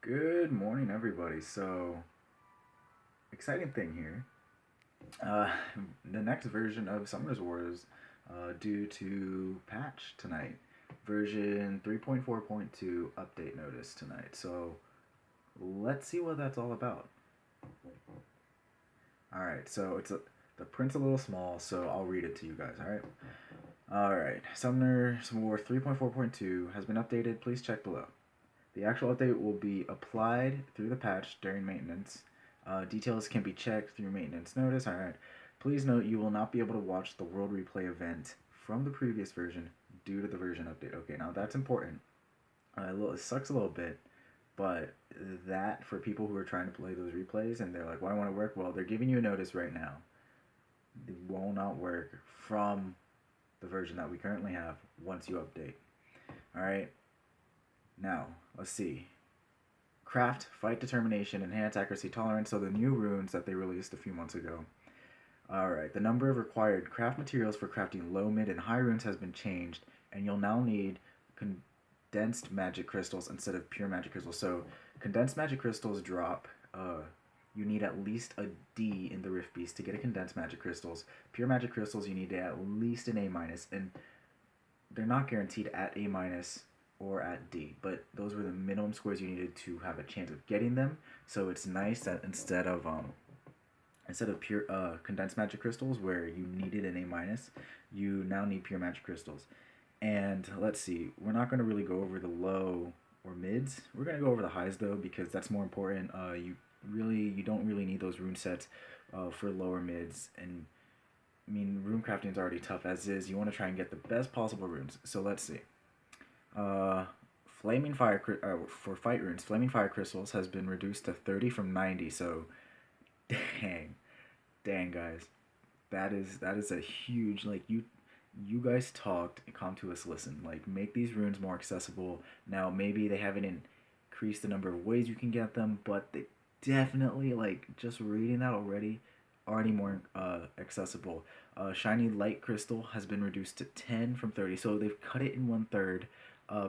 Good morning, everybody. So, exciting thing here. Uh, the next version of Summoner's Wars due to patch tonight. Version 3.4.2 update notice tonight. So, let's see what that's all about. Alright, so the print's a little small, so I'll read it to you guys, alright? Alright, Summoner's War 3.4.2 has been updated. Please check below. The actual update will be applied through the patch during maintenance. Details can be checked through maintenance notice. Alright. Please note you will not be able to watch the World Replay event from the previous version due to the version update. Okay, now that's important. It sucks a little bit, but that for people who are trying to play those replays and they're like, "Why won't it work?" Well, they're giving you a notice right now. It will not work from the version that we currently have once you update. Alright. Now, let's see. Craft, Fight Determination, Enhance Accuracy Tolerance, so the new runes that they released a few months ago. Alright, the number of required craft materials for crafting low, mid, and high runes has been changed, and you'll now need condensed magic crystals instead of pure magic crystals. So, condensed magic crystals drop. You need at least a D in the Rift Beast to get a condensed magic crystals. Pure magic crystals, you need at least an A minus, and they're not guaranteed at A minus or at D, but those were the minimum scores you needed to have a chance of getting them. So it's nice that instead of pure condensed magic crystals where you needed an A minus, you now need pure magic crystals. And let's see, we're not going to really go over the low or mids. We're going to go over the highs though because that's more important. You don't really need those rune sets for lower mids, and I mean, rune crafting is already tough as is. You want to try and get the best possible runes. So let's see. Flaming Fire for fight runes, Flaming Fire crystals has been reduced to 30 from 90. So, dang guys, that is a huge you guys talked and come to us listen. Like make these runes more accessible. Now maybe they haven't increased the number of ways you can get them, but they definitely just reading that already more accessible. Shiny Light Crystal has been reduced to 10 from 30, so they've cut it in 1/3.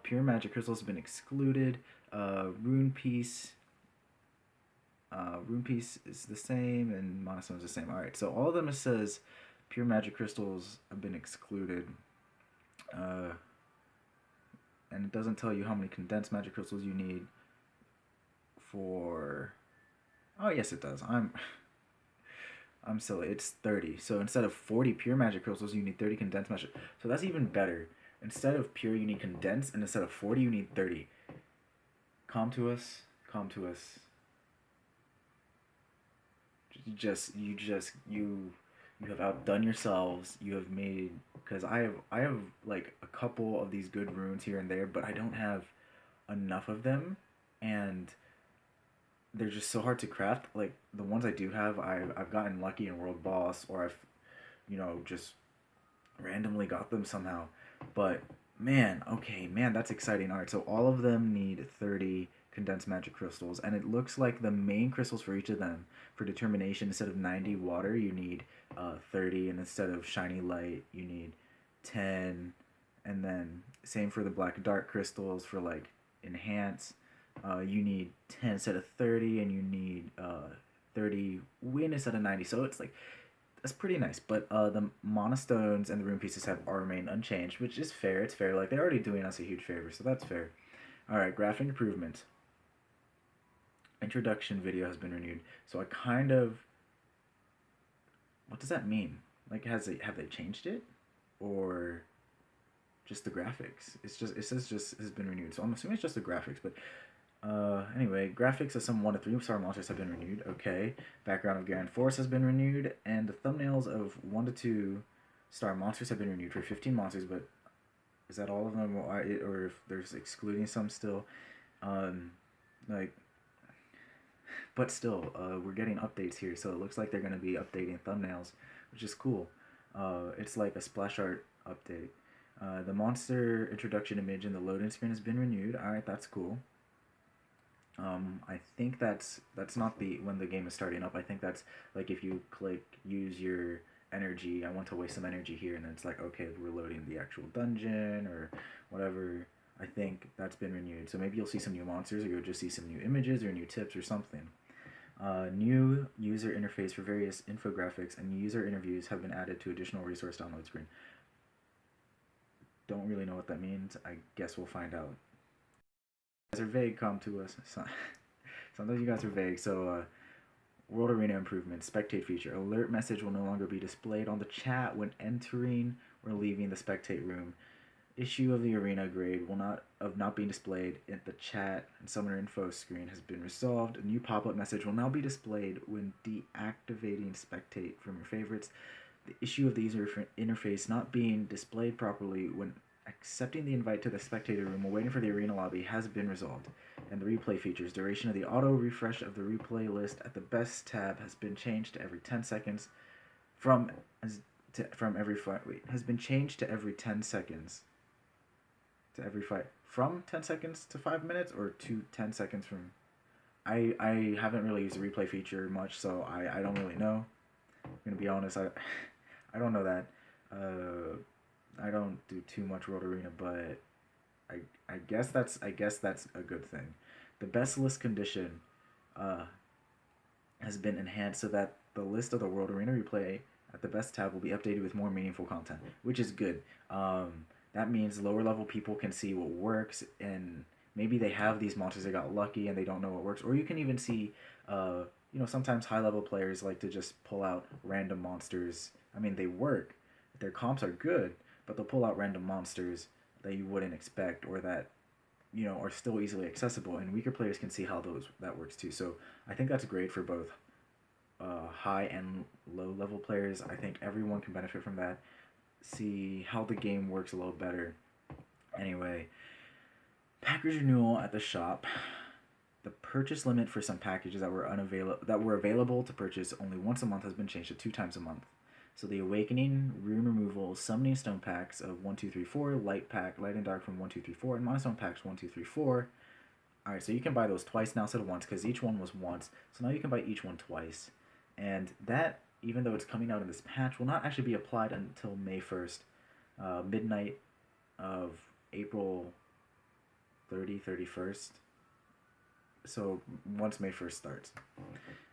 Pure Magic Crystals have been excluded. Rune Piece is the same, and Monostone is the same. Alright, so all of them it says Pure Magic Crystals have been excluded. And it doesn't tell you how many Condensed Magic Crystals you need for... Oh, yes it does. I'm silly. It's 30. So instead of 40 pure magic crystals, you need 30 condensed magic. So that's even better. Instead of pure, you need condensed, and instead of 40, you need 30. Calm to us. Calm to us. You have outdone yourselves. You have made, because I have like a couple of these good runes here and there, but I don't have enough of them, and they're just so hard to craft. Like the ones I do have, I've gotten lucky in World Boss, or I've just randomly got them somehow. But man, okay, man, that's exciting. All right, so all of them need 30 condensed magic crystals, and it looks like the main crystals for each of them for determination, instead of 90 water, you need 30, and instead of shiny light, you need 10, and then same for the black dark crystals for like enhance. You need 10 instead of 30, and you need 30 win instead of 90. So it's like that's pretty nice. But the monostones and the rune pieces have remained unchanged, which is fair. It's fair. Like they're already doing us a huge favor, so that's fair. All right, graphic improvement. Introduction video has been renewed. So I kind of, what does that mean? Like, have they changed it, or just the graphics? It says just has been renewed. So I'm assuming it's just the graphics, but anyway, graphics of some 1 to 3 star monsters have been renewed. Okay. Background of Garen Forest has been renewed, and the thumbnails of 1 to 2 star monsters have been renewed for 15 monsters, but is that all of them, or if there's excluding some still? Like, but still, we're getting updates here, so it looks like they're going to be updating thumbnails, which is cool. It's like a splash art update. The monster introduction image in the loading screen has been renewed. Alright, that's cool. I think that's not the when the game is starting up. I think that's like if you click use your energy. I want to waste some energy here, and then it's like, okay, we're loading the actual dungeon or whatever. I think that's been renewed. So maybe you'll see some new monsters, or you'll just see some new images or new tips or something. New user interface for various infographics and user interviews have been added to additional resource download screen. Don't really know what that means. I guess we'll find out. You guys are vague, come to us. Sometimes you guys are vague. So, World Arena improvements. Spectate feature. Alert message will no longer be displayed on the chat when entering or leaving the spectate room. Issue of the arena grade will not being displayed in the chat and summoner info screen has been resolved. A new pop-up message will now be displayed when deactivating spectate from your favorites. The issue of the user interface not being displayed properly when accepting the invite to the spectator room while waiting for the arena lobby has been resolved. And the replay features. Duration of the auto refresh of the replay list at the best tab has been changed to every 10 seconds has been changed to every 10 seconds to every fight. From 10 seconds to 5 minutes, or to 10 seconds from... I haven't really used the replay feature much, so I don't really know. I'm going to be honest, I don't know that. I don't do too much World Arena, but I guess that's a good thing. The best list condition has been enhanced so that the list of the World Arena replay at the best tab will be updated with more meaningful content, which is good. That means lower level people can see what works, and maybe they have these monsters that got lucky and they don't know what works. Or you can even see, sometimes high level players like to just pull out random monsters. I mean, they work. Their comps are good, but they'll pull out random monsters that you wouldn't expect, or that, are still easily accessible. And weaker players can see how that works too. So I think that's great for both high and low level players. I think everyone can benefit from that. See how the game works a little better. Anyway, package renewal at the shop. The purchase limit for some packages that were available to purchase only once a month has been changed to 2 times a month. So the Awakening, Rune Removal, Summoning Stone packs of 1, 2, 3, 4, Light pack, Light and Dark from 1, 2, 3, 4, and Monostone packs 1, 2, 3, 4. Alright, so you can buy those twice now instead of once, because each one was once. So now you can buy each one twice. And that, even though it's coming out in this patch, will not actually be applied until May 1st, midnight of April 31st. So once May 1st starts.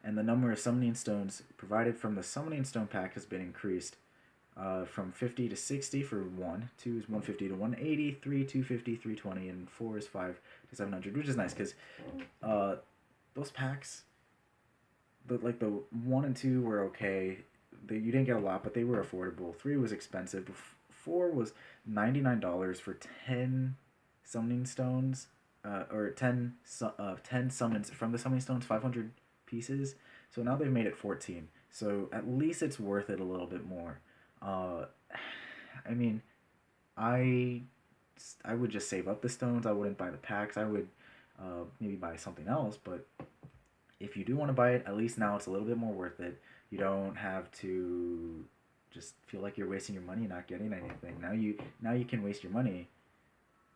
And the number of summoning stones provided from the summoning stone pack has been increased from 50 to 60 for 1, 2 is 150 to 180, 3 250, 320, and 4 is 5 to 700, which is nice because those packs, the 1 and 2 were okay. You didn't get a lot, but they were affordable. 3 was expensive. 4 was $99 for 10 summoning stones, or 10 summons from the summoning stones, 500 pieces. So now they've made it 14. So at least it's worth it a little bit more. I mean, I would just save up the stones. I wouldn't buy the packs. I would maybe buy something else. But if you do want to buy it, at least now it's a little bit more worth it. You don't have to just feel like you're wasting your money not getting anything. Now you can waste your money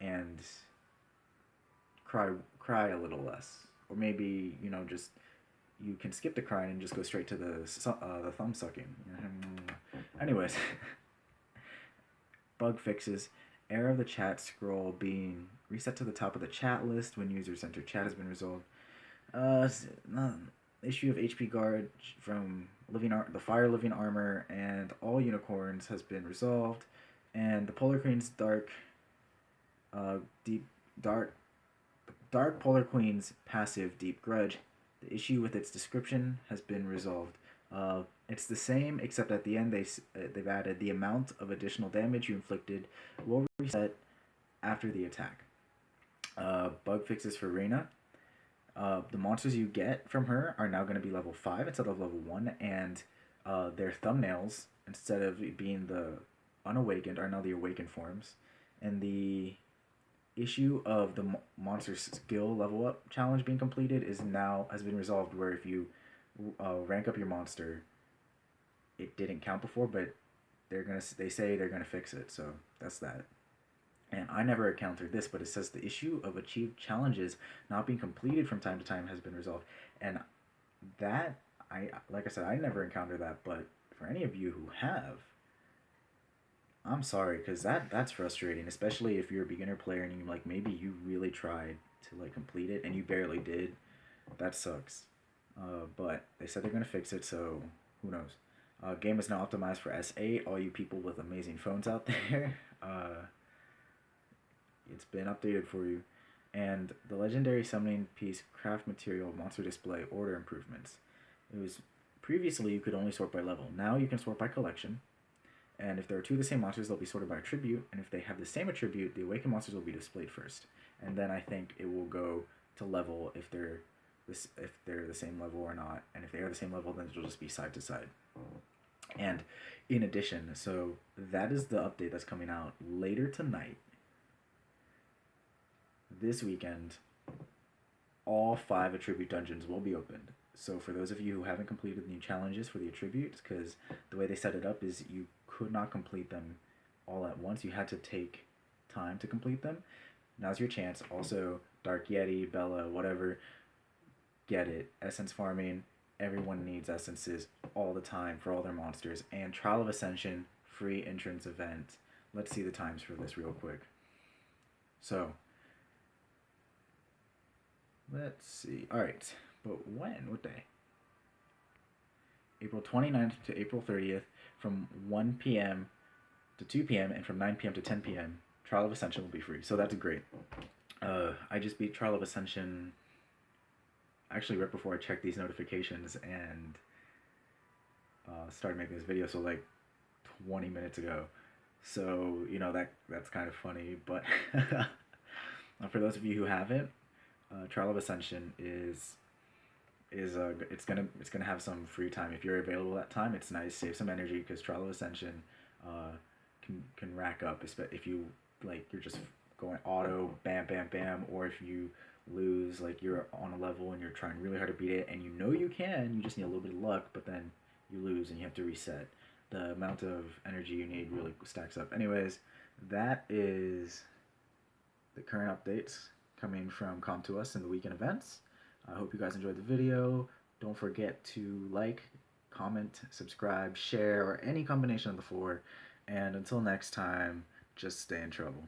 and cry a little less, or maybe just you can skip the crying and just go straight to the thumb sucking. Anyways, bug fixes. Error of the chat scroll being reset to the top of the chat list when users enter chat has been resolved. Issue of HP guard from the fire living armor and all unicorns has been resolved, and the Polar Queen's dark Polar Queen's passive Deep Grudge. The issue with its description has been resolved. It's the same, except at the end they've added the amount of additional damage you inflicted will reset after the attack. Bug fixes for Reyna. The monsters you get from her are now going to be level 5 instead of level 1, and their thumbnails, instead of being the unawakened, are now the awakened forms. And the issue of the monster skill level up challenge being completed has been resolved, where if you rank up your monster, it didn't count before, but they say they're gonna fix it, so that's that. And I never encountered this, but it says the issue of achieved challenges not being completed from time to time has been resolved. And that, like I said, I never encountered that, but for any of you who have, I'm sorry, because that's frustrating, especially if you're a beginner player and you like maybe you really tried to like complete it and you barely did. That sucks. But they said they're gonna fix it, so who knows? Game is now optimized for S8. All you people with amazing phones out there, it's been updated for you. And the legendary summoning piece craft material monster display order improvements. It was previously you could only sort by level. Now you can sort by collection. And if there are two of the same monsters, they'll be sorted by attribute. And if they have the same attribute, the awakened monsters will be displayed first. And then I think it will go to level if they're the same level or not. And if they are the same level, then it'll just be side to side. And in addition, so that is the update that's coming out later tonight. This weekend, all 5 attribute dungeons will be opened. So for those of you who haven't completed the new challenges for the attributes, because the way they set it up is you could not complete them all at once. You had to take time to complete them. Now's your chance. Also, Dark Yeti, Bella, whatever, get it. Essence farming. Everyone needs essences all the time for all their monsters. And Trial of Ascension, free entrance event. Let's see the times for this real quick. So, let's see. Alright, but when? What day? April 29th to April 30th from 1 p.m. to 2 p.m. and from 9 p.m. to 10 p.m. Trial of Ascension will be free, so that's great. I just beat Trial of Ascension actually right before I checked these notifications and started making this video, so like 20 minutes ago. So, you know, that's kind of funny, but for those of you who haven't, Trial of Ascension is it's gonna have some free time if you're available that time. It's nice, save some energy because Trial of Ascension can rack up if you like you're just going auto bam bam bam, or if you lose like you're on a level and you're trying really hard to beat it and you know you can, you just need a little bit of luck, but then you lose and you have to reset. The amount of energy you need really stacks up. Anyways, that is the current updates coming from Come To Us in the weekend events. I hope you guys enjoyed the video. Don't forget to like, comment, subscribe, share, or any combination of the 4. And until next time, just stay in trouble.